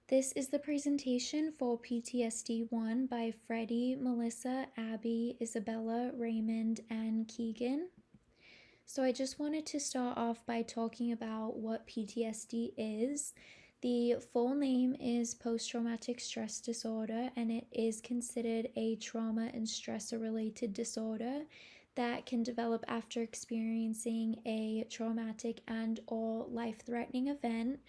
This is the presentation for PTSD 1 by Fredy, Melissa, Abbie, Isabella, Raymond, and Keegan. So I just wanted to start off by talking about what PTSD is. The full name is post-traumatic stress disorder, and it is considered a trauma and stressor-related disorder that can develop after experiencing a traumatic and or life-threatening event,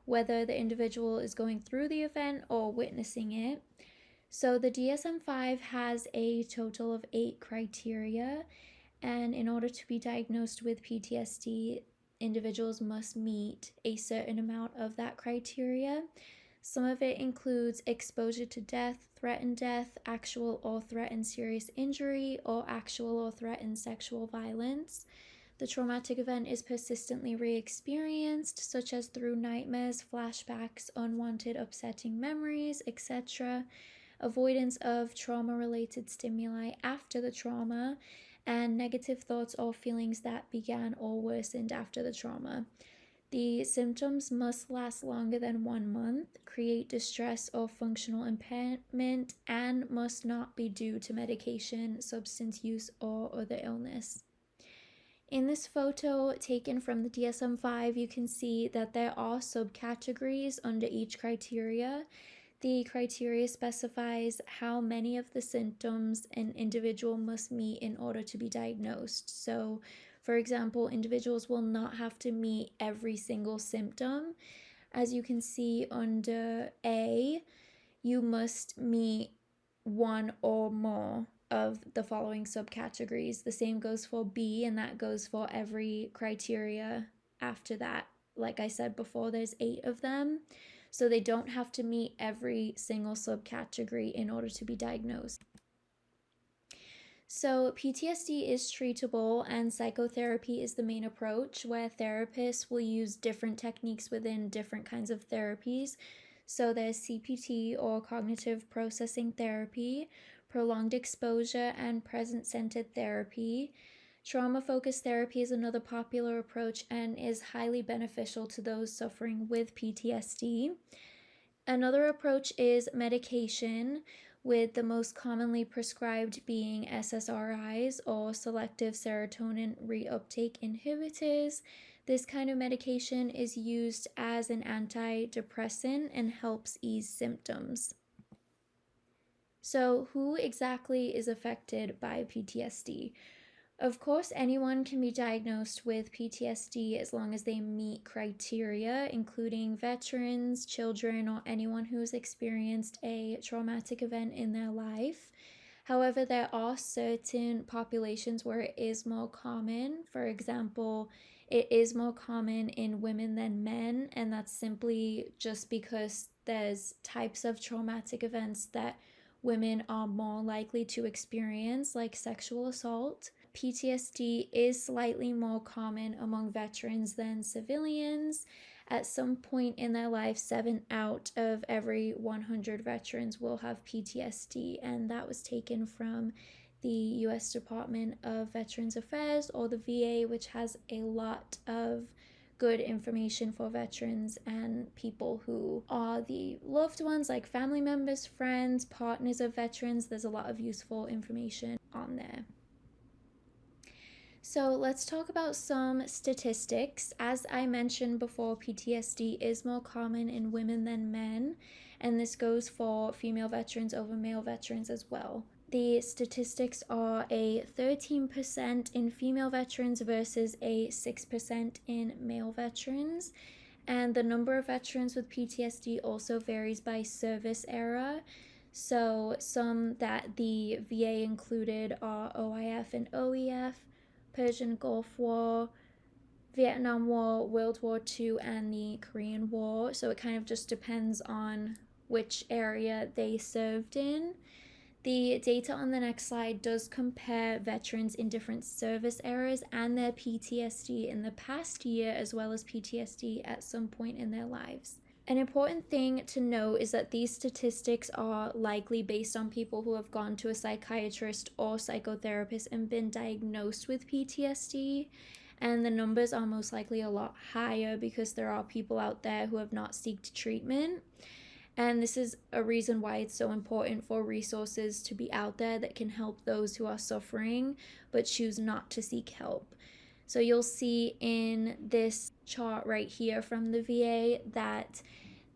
whether the individual is going through the event or witnessing it. So the DSM-5 has a total of 8 criteria, and in order to be diagnosed with PTSD, individuals must meet a certain amount of that criteria. Some of it includes exposure to death, threatened death, actual or threatened serious injury, or actual or threatened sexual violence. The traumatic event is persistently re-experienced, such as through nightmares, flashbacks, unwanted upsetting memories, etc., avoidance of trauma-related stimuli after the trauma, and negative thoughts or feelings that began or worsened after the trauma. The symptoms must last longer than 1 month, create distress or functional impairment, and must not be due to medication, substance use, or other illness. In this photo taken from the DSM-5, you can see that there are subcategories under each criteria. The criteria specifies how many of the symptoms an individual must meet in order to be diagnosed. So, for example, individuals will not have to meet every single symptom. As you can see under A, you must meet one or more of the following subcategories. The same goes for B, and that goes for every criteria after that. Like I said before, there's 8 of them, so they don't have to meet every single subcategory in order to be diagnosed. So PTSD is treatable, and psychotherapy is the main approach, where therapists will use different techniques within different kinds of therapies. So there's CPT, or cognitive processing therapy, prolonged exposure, and present-centered therapy. Trauma-focused therapy is another popular approach and is highly beneficial to those suffering with PTSD. Another approach is medication, with the most commonly prescribed being SSRIs, or selective serotonin reuptake inhibitors. This kind of medication is used as an antidepressant and helps ease symptoms. So, who exactly is affected by PTSD? Of course, anyone can be diagnosed with PTSD as long as they meet criteria, including veterans, children, or anyone who's experienced a traumatic event in their life. However, there are certain populations where it is more common. For example, it is more common in women than men, and that's simply just because there's types of traumatic events that women are more likely to experience, like sexual assault. PTSD is slightly more common among veterans than civilians. At some point in their life, 7 out of every 100 veterans will have PTSD, and that was taken from the U.S. Department of Veterans Affairs, or the VA, which has a lot of good information for veterans and people who are the loved ones, like family members, friends, partners of veterans. There's a lot of useful information on there. So let's talk about some statistics. As I mentioned before, PTSD is more common in women than men, and this goes for female veterans over male veterans as well. The statistics are a 13% in female veterans versus a 6% in male veterans. And the number of veterans with PTSD also varies by service era. So some that the VA included are OIF and OEF, Persian Gulf War, Vietnam War, World War II, and the Korean War. So it kind of just depends on which area they served in. The data on the next slide does compare veterans in different service eras and their PTSD in the past year, as well as PTSD at some point in their lives. An important thing to note is that these statistics are likely based on people who have gone to a psychiatrist or psychotherapist and been diagnosed with PTSD, and the numbers are most likely a lot higher because there are people out there who have not sought treatment. And this is a reason why it's so important for resources to be out there that can help those who are suffering but choose not to seek help. So you'll see in this chart right here from the VA that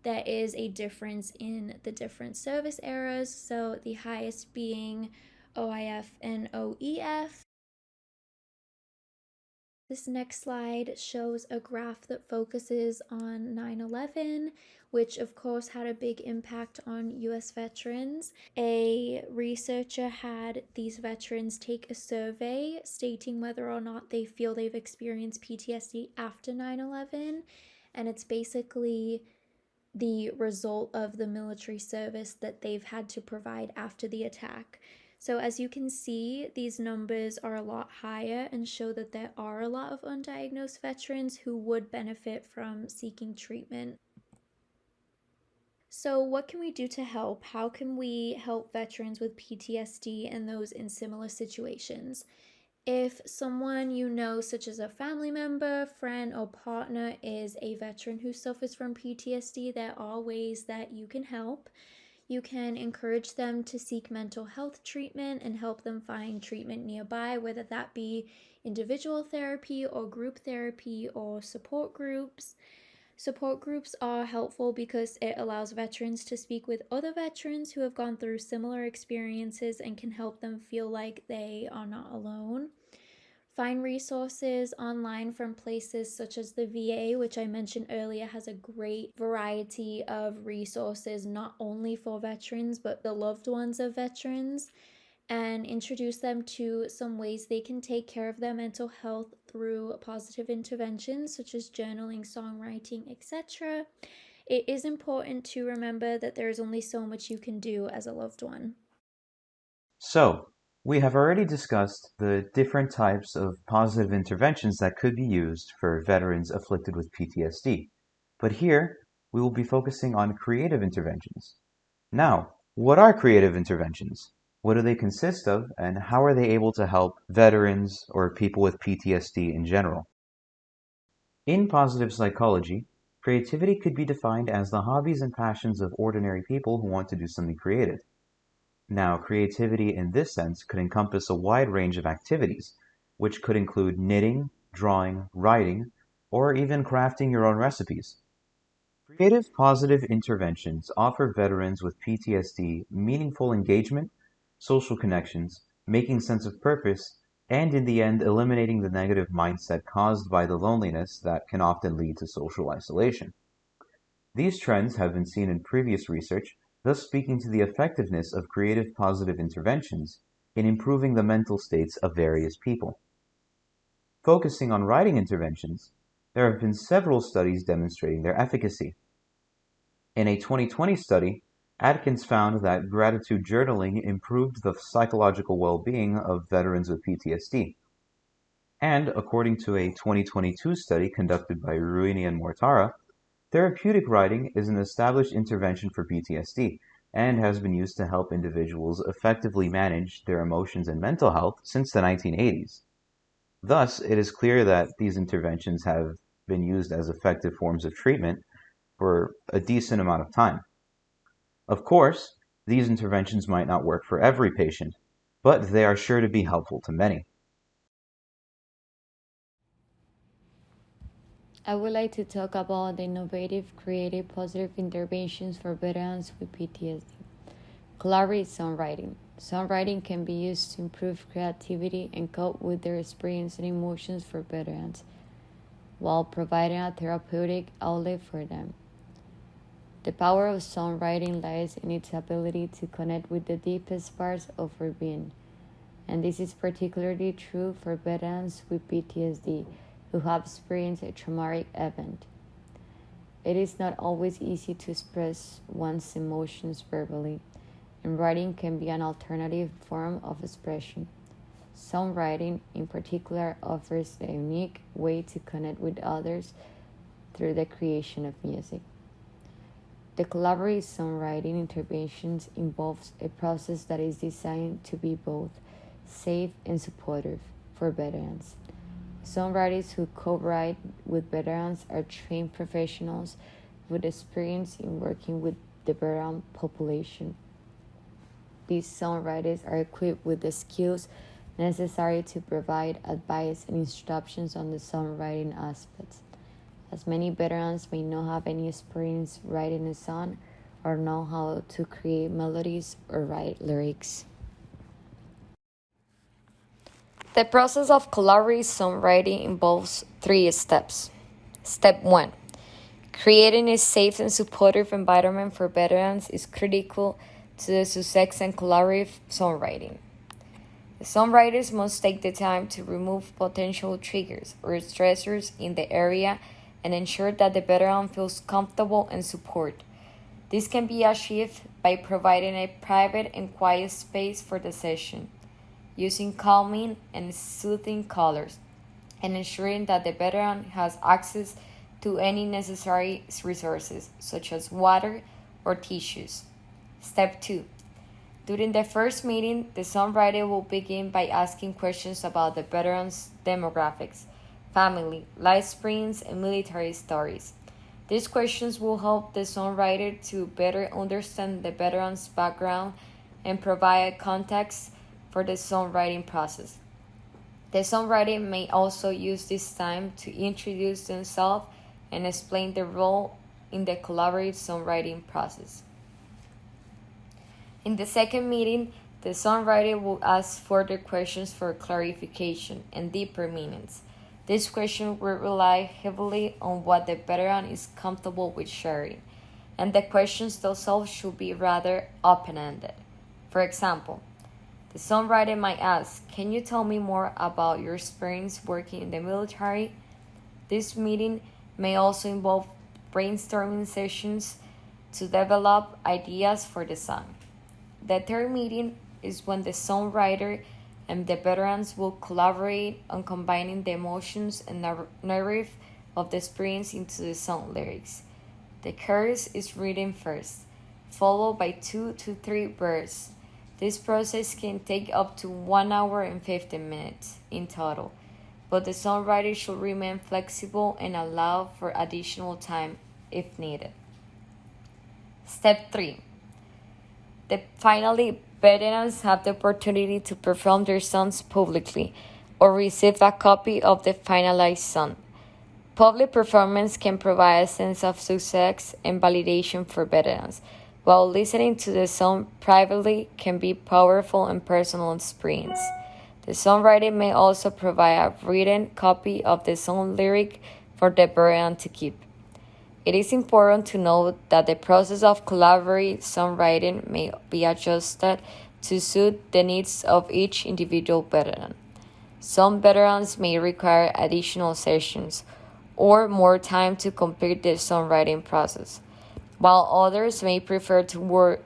there is a difference in the different service eras. So the highest being OIF and OEF. This next slide shows a graph that focuses on 9/11, which of course had a big impact on US veterans. A researcher had these veterans take a survey stating whether or not they feel they've experienced PTSD after 9/11, and it's basically the result of the military service that they've had to provide after the attack. So as you can see, these numbers are a lot higher and show that there are a lot of undiagnosed veterans who would benefit from seeking treatment. So what can we do to help? How can we help veterans with PTSD and those in similar situations? If someone you know, such as a family member, friend, or partner, is a veteran who suffers from PTSD, there are ways that you can help. You can encourage them to seek mental health treatment and help them find treatment nearby, whether that be individual therapy or group therapy or support groups. Support groups are helpful because it allows veterans to speak with other veterans who have gone through similar experiences and can help them feel like they are not alone. Find resources online from places such as the VA, which I mentioned earlier, has a great variety of resources, not only for veterans, but the loved ones of veterans, and introduce them to some ways they can take care of their mental health through positive interventions such as journaling, songwriting, etc. It is important to remember that there is only so much you can do as a loved one. So, we have already discussed the different types of positive interventions that could be used for veterans afflicted with PTSD. But here, we will be focusing on creative interventions. Now, what are creative interventions? What do they consist of, and how are they able to help veterans or people with PTSD in general? In positive psychology, creativity could be defined as the hobbies and passions of ordinary people who want to do something creative. Now, creativity in this sense could encompass a wide range of activities, which could include knitting, drawing, writing, or even crafting your own recipes. Creative positive interventions offer veterans with PTSD meaningful engagement, social connections, making sense of purpose, and in the end, eliminating the negative mindset caused by the loneliness that can often lead to social isolation. These trends have been seen in previous research, thus speaking to the effectiveness of creative positive interventions in improving the mental states of various people. Focusing on writing interventions, there have been several studies demonstrating their efficacy. In a 2020 study, Atkins found that gratitude journaling improved the psychological well-being of veterans with PTSD. And according to a 2022 study conducted by Ruini and Mortara, therapeutic writing is an established intervention for PTSD and has been used to help individuals effectively manage their emotions and mental health since the 1980s. Thus, it is clear that these interventions have been used as effective forms of treatment for a decent amount of time. Of course, these interventions might not work for every patient, but they are sure to be helpful to many. I would like to talk about the innovative, creative, positive interventions for veterans with PTSD. Collaborative songwriting. Songwriting can be used to improve creativity and cope with their experience and emotions for veterans, while providing a therapeutic outlet for them. The power of songwriting lies in its ability to connect with the deepest parts of our being, and this is particularly true for veterans with PTSD who have experienced a traumatic event. It is not always easy to express one's emotions verbally, and writing can be an alternative form of expression. Songwriting, in particular, offers a unique way to connect with others through the creation of music. The collaborative songwriting interventions involves a process that is designed to be both safe and supportive for veterans. Songwriters who co-write with veterans are trained professionals with experience in working with the veteran population. These songwriters are equipped with the skills necessary to provide advice and instructions on the songwriting aspects, as many veterans may not have any experience writing a song or know how to create melodies or write lyrics. The process of collaborative songwriting involves 3 steps. Step 1. Creating a safe and supportive environment for veterans is critical to the success and collaborative songwriting. The songwriters must take the time to remove potential triggers or stressors in the area and ensure that the veteran feels comfortable and supported. This can be achieved by providing a private and quiet space for the session, using calming and soothing colors, and ensuring that the veteran has access to any necessary resources, such as water or tissues. Step 2. During the first meeting, the songwriter will begin by asking questions about the veteran's demographics, family, life experience, and military stories. These questions will help the songwriter to better understand the veteran's background and provide context for the songwriting process. The songwriter may also use this time to introduce themselves and explain their role in the collaborative songwriting process. In the second meeting, the songwriter will ask further questions for clarification and deeper meanings. These questions will rely heavily on what the veteran is comfortable with sharing, and the questions themselves should be rather open-ended. For example, the songwriter might ask, "Can you tell me more about your experience working in the military?" This meeting may also involve brainstorming sessions to develop ideas for the song. The third meeting is when the songwriter and the veterans will collaborate on combining the emotions and narrative of the experience into the song lyrics. The chorus is written first, followed by 2 to 3 verses. This process can take up to 1 hour and 15 minutes in total, but the songwriter should remain flexible and allow for additional time if needed. Step 3. Finally, veterans have the opportunity to perform their songs publicly or receive a copy of the finalized song. Public performance can provide a sense of success and validation for veterans, while listening to the song privately can be powerful and personal experience. The songwriter may also provide a written copy of the song lyric for the veteran to keep. It is important to note that the process of collaborative songwriting may be adjusted to suit the needs of each individual veteran. Some veterans may require additional sessions or more time to complete the songwriting process, while others may prefer to work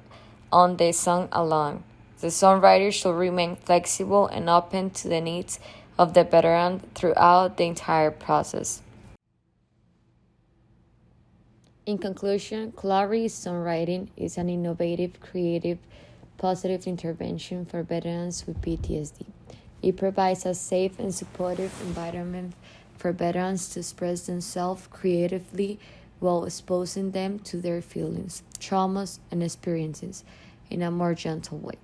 on the song alone. The songwriter should remain flexible and open to the needs of the veteran throughout the entire process. In conclusion, collaborative songwriting is an innovative, creative, positive intervention for veterans with PTSD. It provides a safe and supportive environment for veterans to express themselves creatively while exposing them to their feelings, traumas, and experiences in a more gentle way.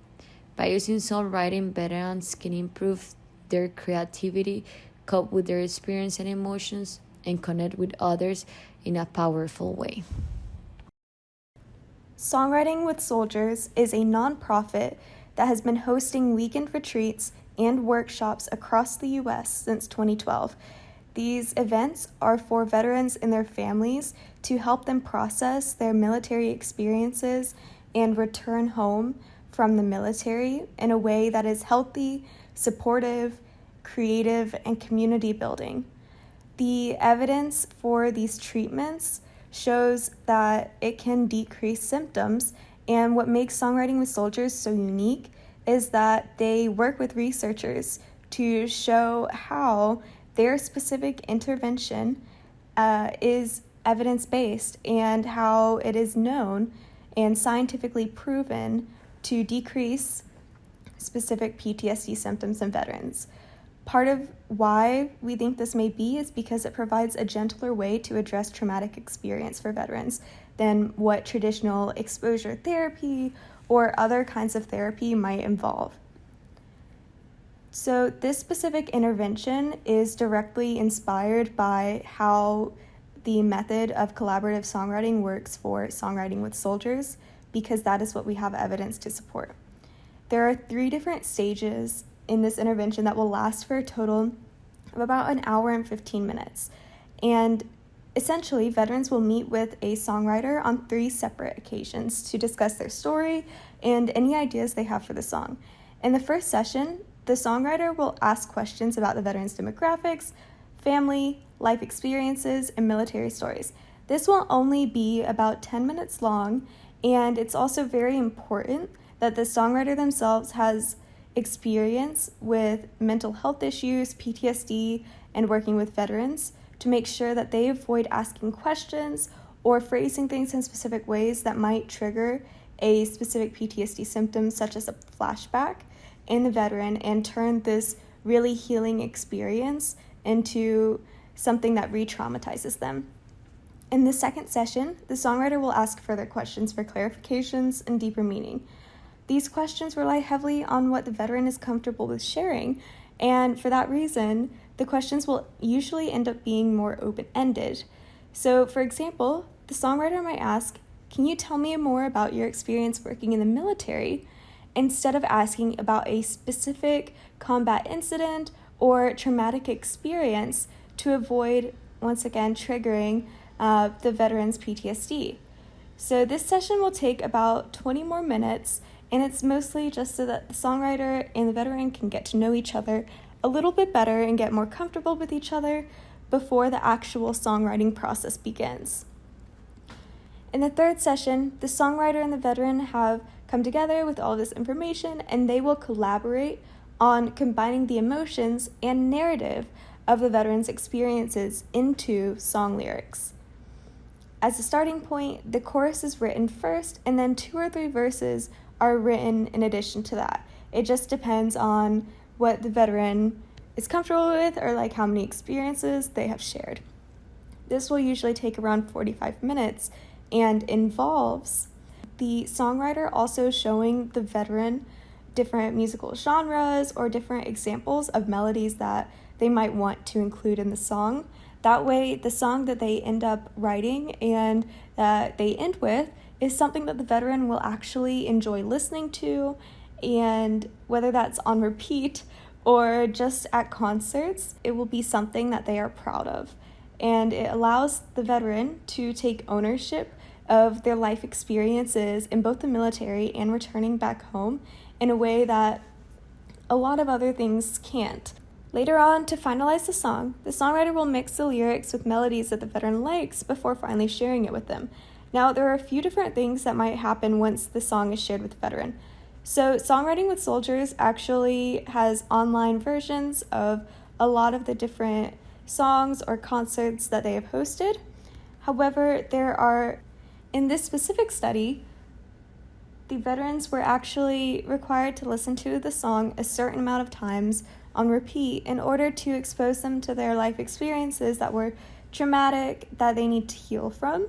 By using songwriting, veterans can improve their creativity, cope with their experience and emotions, and connect with others in a powerful way. Songwriting with Soldiers is a nonprofit that has been hosting weekend retreats and workshops across the U.S. since 2012. These events are for veterans and their families to help them process their military experiences and return home from the military in a way that is healthy, supportive, creative, and community building. The evidence for these treatments shows that it can decrease symptoms, and what makes Songwriting with Soldiers so unique is that they work with researchers to show how their specific intervention is evidence-based and how it is known and scientifically proven to decrease specific PTSD symptoms in veterans. Part of why we think this may be is because it provides a gentler way to address traumatic experience for veterans. than what traditional exposure therapy or other kinds of therapy might involve. So this specific intervention is directly inspired by how the method of collaborative songwriting works for songwriting with soldiers, because that is what we have evidence to support. There are 3 different stages in this intervention that will last for a total of about an hour and 15 minutes. And essentially, veterans will meet with a songwriter on 3 separate occasions to discuss their story and any ideas they have for the song. In the first session, the songwriter will ask questions about the veteran's demographics, family, life experiences, and military stories. This will only be about 10 minutes long, and it's also very important that the songwriter themselves has experience with mental health issues, PTSD, and working with veterans to make sure that they avoid asking questions or phrasing things in specific ways that might trigger a specific PTSD symptom, such as a flashback, in the veteran and turn this really healing experience into something that re-traumatizes them. In the second session, the songwriter will ask further questions for clarifications and deeper meaning. These questions rely heavily on what the veteran is comfortable with sharing, and for that reason, the questions will usually end up being more open-ended. So, for example, the songwriter might ask, "Can you tell me more about your experience working in the military?" instead of asking about a specific combat incident or traumatic experience to avoid, once again, triggering the veteran's PTSD. So this session will take about 20 more minutes, and it's mostly just so that the songwriter and the veteran can get to know each other a little bit better and get more comfortable with each other before the actual songwriting process begins. In the third session, the songwriter and the veteran have come together with all this information, and they will collaborate on combining the emotions and narrative of the veteran's experiences into song lyrics. As a starting point, the chorus is written first, and then 2 or 3 verses are written in addition to that. It just depends on what the veteran is comfortable with or like how many experiences they have shared. This will usually take around 45 minutes and involves the songwriter also showing the veteran different musical genres or different examples of melodies that they might want to include in the song. That way, the song that they end up writing and that they end with is something that the veteran will actually enjoy listening to, and whether that's on repeat or just at concerts, it will be something that they are proud of. And it allows the veteran to take ownership of their life experiences in both the military and returning back home in a way that a lot of other things can't. Later on, to finalize the song, the songwriter will mix the lyrics with melodies that the veteran likes before finally sharing it with them. Now, there are a few different things that might happen once the song is shared with the veteran. So, Songwriting with Soldiers actually has online versions of a lot of the different songs or concerts that they have hosted. However, in this specific study, the veterans were actually required to listen to the song a certain amount of times on repeat in order to expose them to their life experiences that were traumatic, that they need to heal from,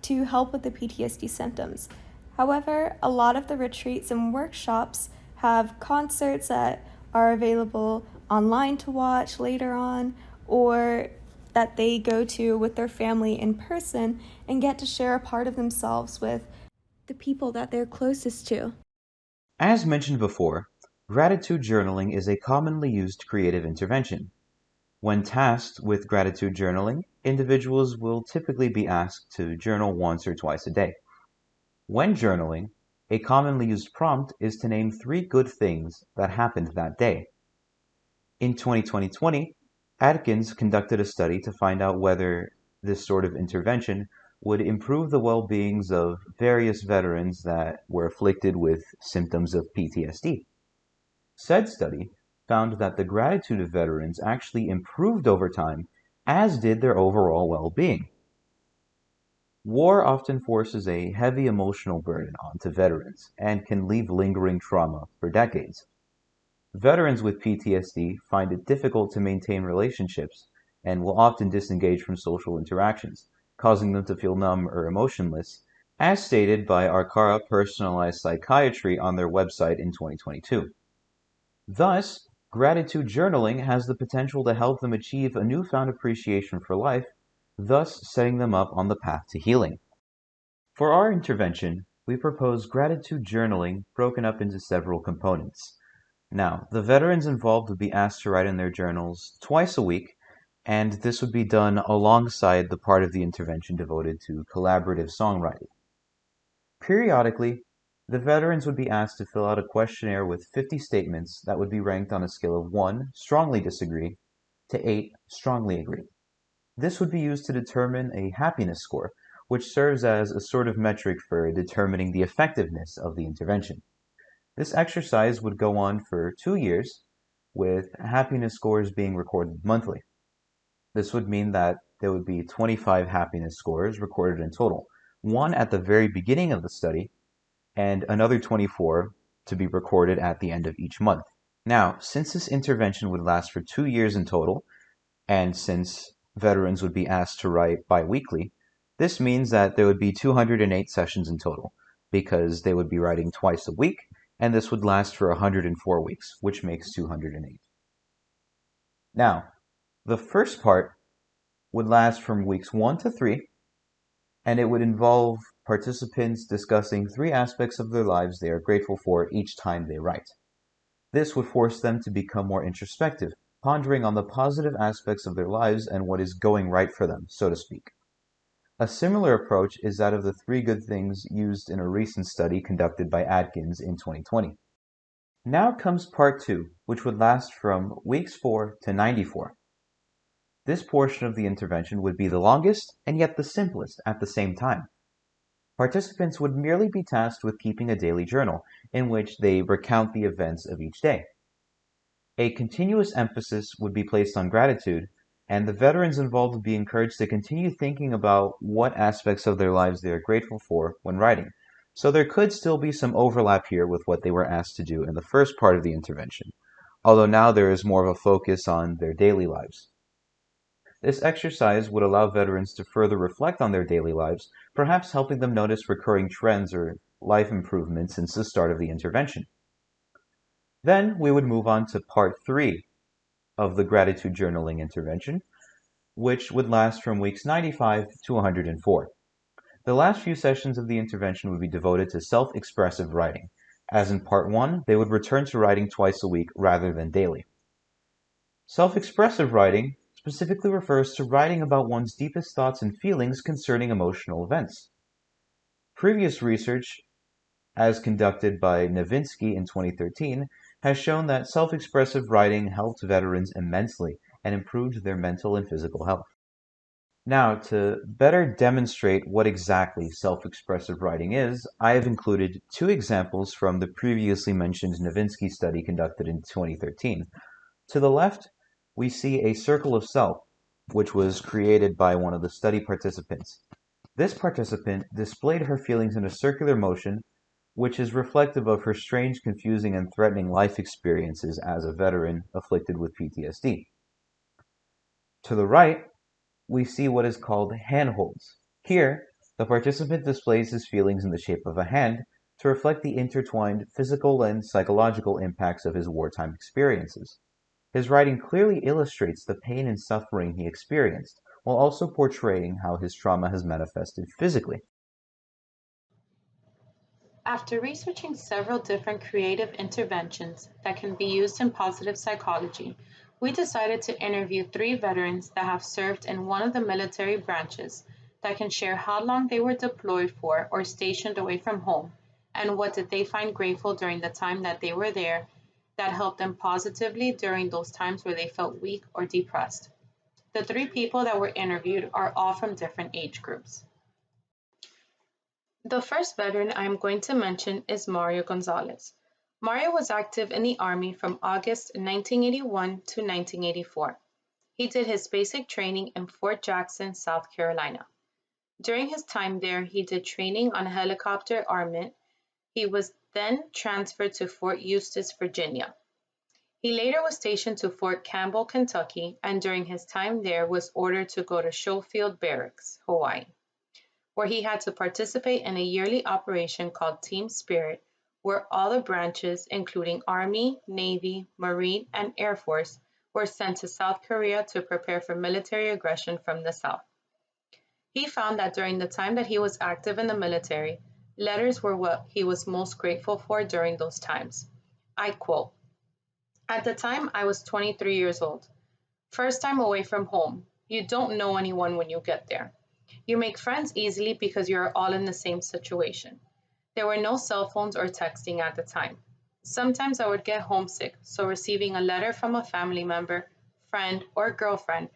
to help with the PTSD symptoms. However, a lot of the retreats and workshops have concerts that are available online to watch later on, or that they go to with their family in person and get to share a part of themselves with the people that they're closest to. As mentioned before, gratitude journaling is a commonly used creative intervention. When tasked with gratitude journaling, individuals will typically be asked to journal once or twice a day. When journaling, a commonly used prompt is to name 3 good things that happened that day. In 2020, Atkins conducted a study to find out whether this sort of intervention would improve the well-beings of various veterans that were afflicted with symptoms of PTSD. Said study found that the gratitude of veterans actually improved over time, as did their overall well-being. War often forces a heavy emotional burden onto veterans and can leave lingering trauma for decades. Veterans with PTSD find it difficult to maintain relationships and will often disengage from social interactions, causing them to feel numb or emotionless as stated by Arcara Personalized Psychiatry on their website in 2022. Thus, gratitude journaling has the potential to help them achieve a newfound appreciation for life, thus setting them up on the path to healing. For our intervention, we propose gratitude journaling broken up into several components. Now, the veterans involved would be asked to write in their journals twice a week, and this would be done alongside the part of the intervention devoted to collaborative songwriting. Periodically, the veterans would be asked to fill out a questionnaire with 50 statements that would be ranked on a scale of 1, strongly disagree, to 8, strongly agree. This would be used to determine a happiness score, which serves as a sort of metric for determining the effectiveness of the intervention. This exercise would go on for 2 years, with happiness scores being recorded monthly. This would mean that there would be 25 happiness scores recorded in total, one at the very beginning of the study, and another 24 to be recorded at the end of each month. Now, since this intervention would last for 2 years in total, and since veterans would be asked to write biweekly, this means that there would be 208 sessions in total, because they would be writing twice a week, and this would last for 104 weeks, which makes 208. Now, the first part would last from weeks 1 to 3, and it would involve participants discussing 3 aspects of their lives they are grateful for each time they write. This would force them to become more introspective, pondering on the positive aspects of their lives and what is going right for them, so to speak. A similar approach is that of the 3 good things used in a recent study conducted by Atkins in 2020. Now comes part 2, which would last from weeks 4 to 94. This portion of the intervention would be the longest and yet the simplest at the same time. Participants would merely be tasked with keeping a daily journal in which they recount the events of each day. A continuous emphasis would be placed on gratitude, and the veterans involved would be encouraged to continue thinking about what aspects of their lives they are grateful for when writing. So there could still be some overlap here with what they were asked to do in the first part of the intervention, although now there is more of a focus on their daily lives. This exercise would allow veterans to further reflect on their daily lives, perhaps helping them notice recurring trends or life improvements since the start of the intervention. Then we would move on to part 3 of the gratitude journaling intervention, which would last from weeks 95 to 104. The last few sessions of the intervention would be devoted to self-expressive writing. As in part 1, they would return to writing twice a week rather than daily. Self-expressive writing specifically refers to writing about one's deepest thoughts and feelings concerning emotional events. Previous research, as conducted by Novinsky in 2013, has shown that self-expressive writing helped veterans immensely and improved their mental and physical health. Now, to better demonstrate what exactly self-expressive writing is, I have included 2 examples from the previously mentioned Novinsky study conducted in 2013. To the left, we see a circle of self, which was created by one of the study participants. This participant displayed her feelings in a circular motion, which is reflective of her strange, confusing, and threatening life experiences as a veteran afflicted with PTSD. To the right, we see what is called handholds. Here, the participant displays his feelings in the shape of a hand to reflect the intertwined physical and psychological impacts of his wartime experiences. His writing clearly illustrates the pain and suffering he experienced, while also portraying how his trauma has manifested physically. After researching several different creative interventions that can be used in positive psychology, we decided to interview 3 veterans that have served in one of the military branches that can share how long they were deployed for or stationed away from home, and what did they find grateful during the time that they were there that helped them positively during those times where they felt weak or depressed. The 3 people that were interviewed are all from different age groups. The first veteran I am going to mention is Mario Gonzalez. Mario was active in the Army from August 1981 to 1984. He did his basic training in Fort Jackson, South Carolina. During his time there, he did training on helicopter armament. He was then transferred to Fort Eustis, Virginia. He later was stationed to Fort Campbell, Kentucky, and during his time there was ordered to go to Schofield Barracks, Hawaii. where he had to participate in a yearly operation called Team Spirit, where all the branches, including Army, Navy, Marine, and Air Force, were sent to South Korea to prepare for military aggression from the South. He found that during the time that he was active in the military, letters were what he was most grateful for during those times. I quote, "At the time, I was 23 years old. First time away from home. You don't know anyone when you get there. You make friends easily because you are all in the same situation. There were no cell phones or texting at the time. Sometimes I would get homesick, so receiving a letter from a family member, friend, or girlfriend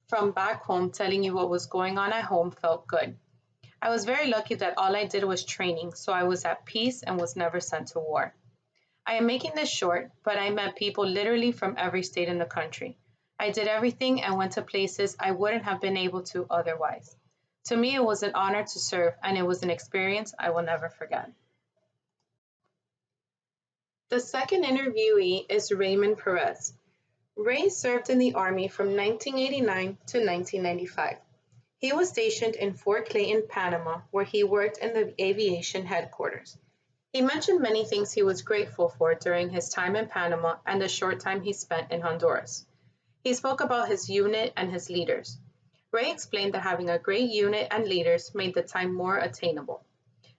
from back home telling you what was going on at home felt good. I was very lucky that all I did was training, so I was at peace and was never sent to war. I am making this short, but I met people literally from every state in the country. I did everything and went to places I wouldn't have been able to otherwise. To me, it was an honor to serve, and it was an experience I will never forget." The second interviewee is Raymond Perez. Ray served in the Army from 1989 to 1995. He was stationed in Fort Clayton, Panama, where he worked in the aviation headquarters. He mentioned many things he was grateful for during his time in Panama and the short time he spent in Honduras. He spoke about his unit and his leaders. Ray explained that having a great unit and leaders made the time more attainable.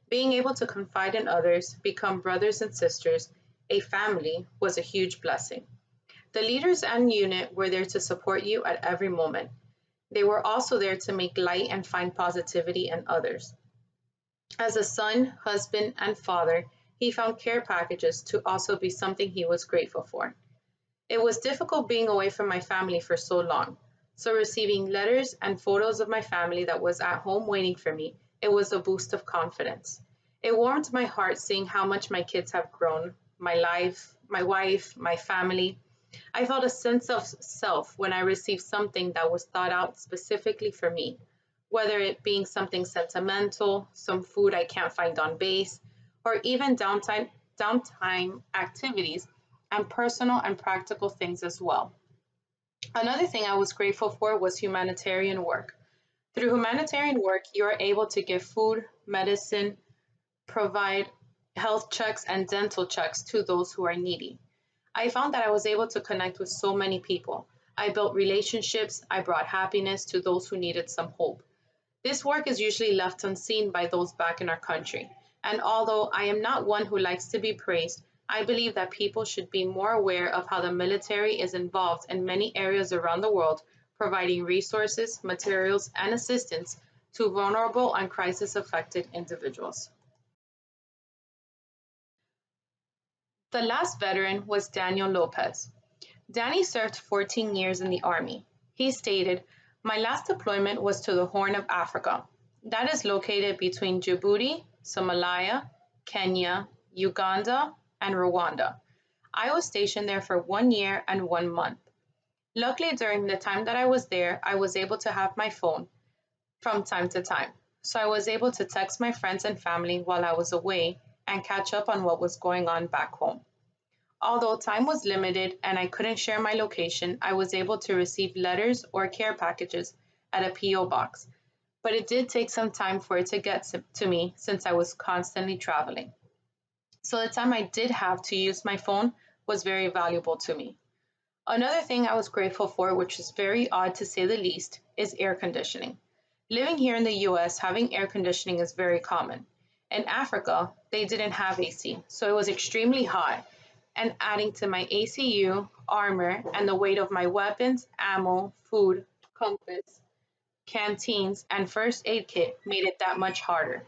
Being able to confide in others, become brothers and sisters, a family, was a huge blessing. The leaders and unit were there to support you at every moment. They were also there to make light and find positivity in others. As a son, husband, and father, he found care packages to also be something he was grateful for. It was difficult being away from my family for so long, so receiving letters and photos of my family that was at home waiting for me, it was a boost of confidence. It warmed my heart seeing how much my kids have grown, my life, my wife, my family. I felt a sense of self when I received something that was thought out specifically for me, whether it being something sentimental, some food I can't find on base, or even downtime activities and personal and practical things as well. Another thing I was grateful for was humanitarian work. Through humanitarian work, you are able to give food, medicine, provide health checks and dental checks to those who are needy. I found that I was able to connect with so many people. I built relationships, I brought happiness to those who needed some hope. This work is usually left unseen by those back in our country, and although I am not one who likes to be praised, I believe that people should be more aware of how the military is involved in many areas around the world, providing resources, materials, and assistance to vulnerable and crisis-affected individuals. The last veteran was Daniel Lopez. Danny served 14 years in the Army. He stated, "My last deployment was to the Horn of Africa. That is located between Djibouti, Somalia, Kenya, Uganda, and Rwanda. I was stationed there for 1 year and 1 month. Luckily, during the time that I was there, I was able to have my phone from time to time. So I was able to text my friends and family while I was away and catch up on what was going on back home. Although time was limited and I couldn't share my location, I was able to receive letters or care packages at a PO box, but it did take some time for it to get to me since I was constantly traveling. So the time I did have to use my phone was very valuable to me. Another thing I was grateful for, which is very odd to say the least, is air conditioning. Living here in the US, having air conditioning is very common. In Africa, they didn't have AC, so it was extremely hot, and adding to my ACU, armor, and the weight of my weapons, ammo, food, compass, canteens, and first aid kit made it that much harder.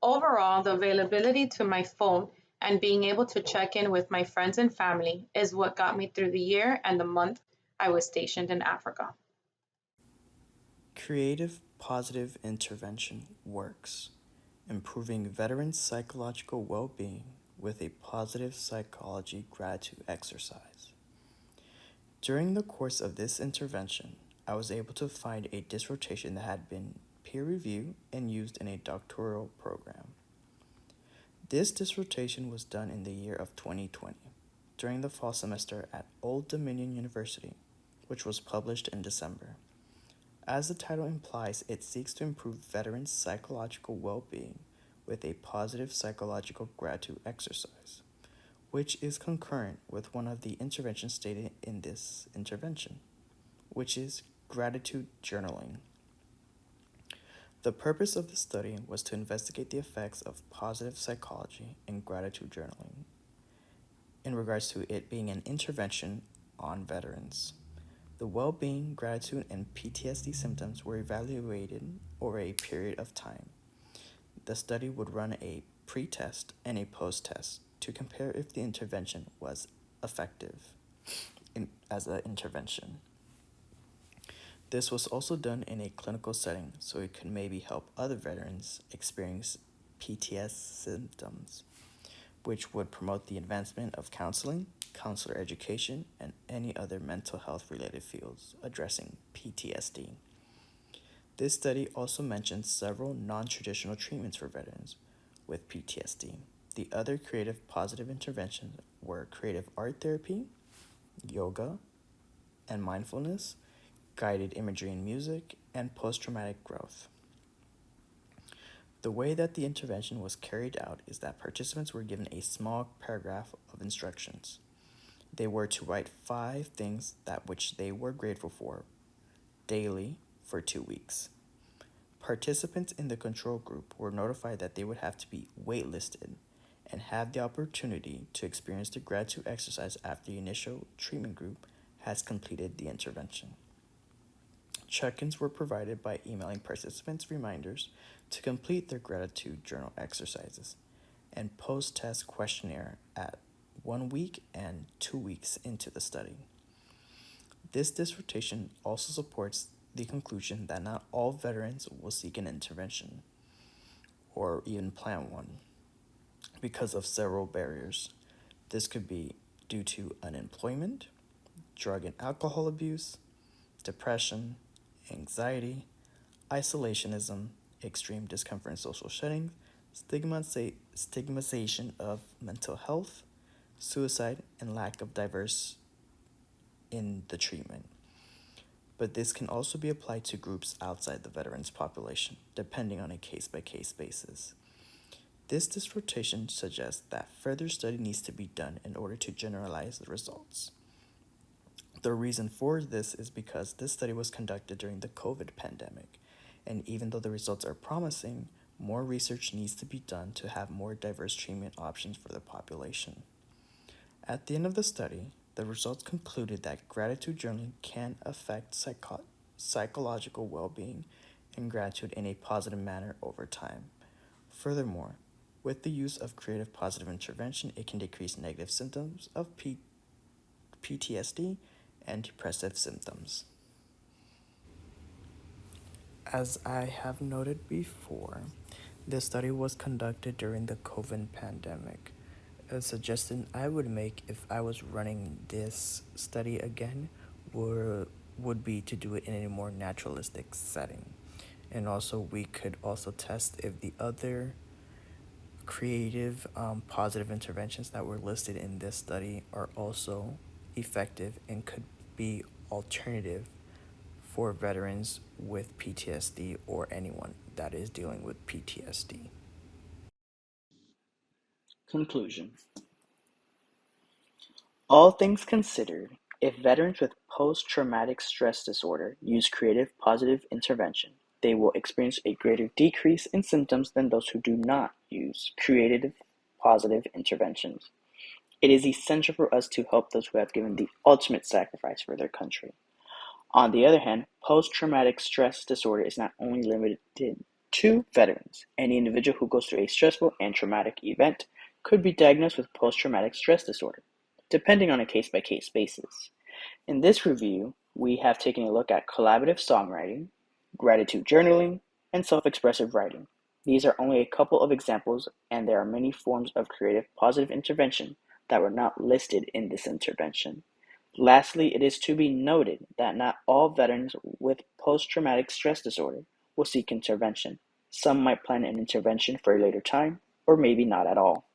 Overall, the availability to my phone and being able to check in with my friends and family is what got me through the year and the month I was stationed in Africa. Creative positive intervention works, improving veterans' psychological well being with a positive psychology gratitude exercise. During the course of this intervention, I was able to find a dissertation that had been peer reviewed and used in a doctoral program. This dissertation was done in the year of 2020, during the fall semester at Old Dominion University, which was published in December. As the title implies, it seeks to improve veterans' psychological well-being with a positive psychological gratitude exercise, which is concurrent with one of the interventions stated in this intervention, which is gratitude journaling. The purpose of the study was to investigate the effects of positive psychology and gratitude journaling in regards to it being an intervention on veterans. The well-being, gratitude, and PTSD symptoms were evaluated over a period of time. The study would run a pre-test and a post-test to compare if the intervention was effective as an intervention. This was also done in a clinical setting so it could maybe help other veterans experience PTSD symptoms, which would promote the advancement of counseling, counselor education, and any other mental health related fields addressing PTSD. This study also mentions several non-traditional treatments for veterans with PTSD. The other creative positive interventions were creative art therapy, yoga, and mindfulness, guided imagery and music, and post-traumatic growth. The way that the intervention was carried out is that participants were given a small paragraph of instructions. They were to write 5 things that which they were grateful for daily for 2 weeks. Participants in the control group were notified that they would have to be waitlisted and have the opportunity to experience the gratitude exercise after the initial treatment group has completed the intervention. Check-ins were provided by emailing participants reminders to complete their gratitude journal exercises and post-test questionnaire at 1 week and 2 weeks into the study. This dissertation also supports the conclusion that not all veterans will seek an intervention or even plan one because of several barriers. This could be due to unemployment, drug and alcohol abuse, depression, anxiety, isolationism, extreme discomfort in social settings, stigmatization of mental health, suicide, and lack of diversity in the treatment. But this can also be applied to groups outside the veterans population, depending on a case-by-case basis. This dissertation suggests that further study needs to be done in order to generalize the results. The reason for this is because this study was conducted during the COVID pandemic, and even though the results are promising, more research needs to be done to have more diverse treatment options for the population. At the end of the study, the results concluded that gratitude journaling can affect psychological well-being and gratitude in a positive manner over time. Furthermore, with the use of creative positive intervention, it can decrease negative symptoms of PTSD and depressive symptoms. As I have noted before, this study was conducted during the COVID pandemic. A suggestion I would make if I was running this study again would be to do it in a more naturalistic setting. And also we could also test if the other creative positive interventions that were listed in this study are also effective and could be alternative for veterans with PTSD or anyone that is dealing with PTSD. Conclusion. All things considered, if veterans with post-traumatic stress disorder use creative positive intervention, they will experience a greater decrease in symptoms than those who do not use creative positive interventions. It is essential for us to help those who have given the ultimate sacrifice for their country. On the other hand, post-traumatic stress disorder is not only limited to veterans. Any individual who goes through a stressful and traumatic event could be diagnosed with post-traumatic stress disorder, depending on a case-by-case basis. In this review, we have taken a look at collaborative songwriting, gratitude journaling, and self-expressive writing. These are only a couple of examples, and there are many forms of creative positive intervention that were not listed in this intervention. Lastly, it is to be noted that not all veterans with post-traumatic stress disorder will seek intervention. Some might plan an intervention for a later time, or maybe not at all.